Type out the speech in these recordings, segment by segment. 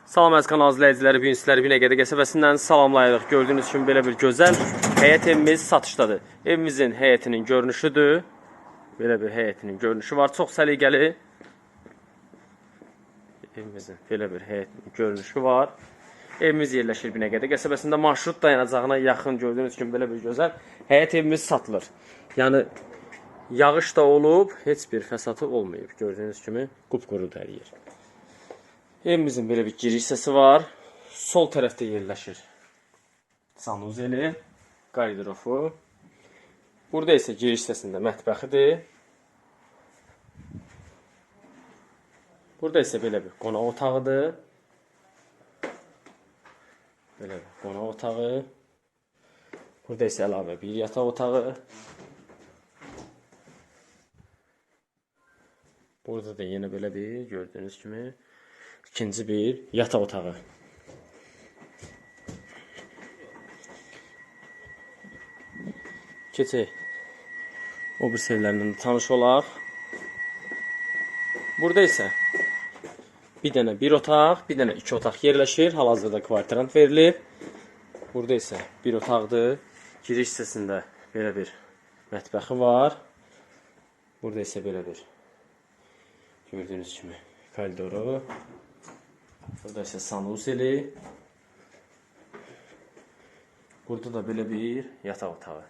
Salam əziz kanal izləyiciləri, bugün sizləri Binəqədi qəsəbəsindən salamlayırıq. Gördüyünüz kimi belə bir gözəl həyət evimiz satışdadır. Evimizin həyətinin görünüşüdür. Belə bir həyətinin görünüşü var. Çox səliqəli. Evimizin belə bir həyətinin görünüşü var. Evimiz yerləşir Binəqədi qəsəbəsində. Marşrut dayanacağına yaxın gördüyünüz kimi belə bir gözəl həyət evimiz satılır. Yəni yağış da olub, heç bir fəsadı olmayıb. Gördüyünüz kimi qupqurudur hər yer. Evimizin belə bir giriş hissəsi var. Sol tərəfdə yerləşir sanuzeli, qoridoru. Burada isə giriş hissəsində mətbəxidir. Burada isə belə bir qonaq otağıdır. Belə bir qonaq otağı. Burada isə əlavə bir yataq otağı. Burada da yenə belə bir gördüyünüz kimi İkinci bir yataq otağı. Keçək. O bir şeylərlə tanış olaq. Burada isə bir dənə bir otaq, bir dənə iki otaq yerləşir. Hal-hazırda kvartirant verilib. Burada isə bir otaqdır. Giriş hissəsində belə bir mətbəxi var. Burada isə belə bir gördüyünüz kimi koridoru. Burada isə sanuzeli. Burada da belə bir yataq otağı.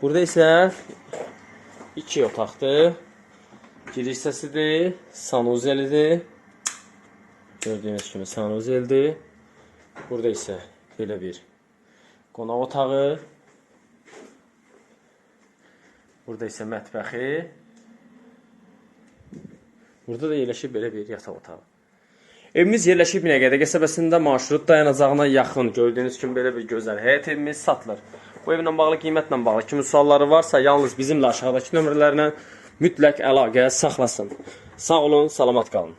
Burada isə iki otaqdır. Giriş hissəsidir, sanuzelidir. Gördüyünüz kimi sanuzelidir. Burada isə belə bir qonaq otağı. Burada isə mətbəxi. Burada da yerləşib belə bir yataq otağı. Evimiz yerləşib Binəqədi qəsəbəsində marşrut dayanacağına yaxın. Gördüyünüz kimi belə bir gözəl həyət evimiz satılır. Bu evlə bağlı, qiymətlə bağlı kimi sualları varsa, yalnız bizimlə aşağıdakı nömrələrlə mütləq əlaqə saxlasın. Sağ olun, salamat qalın.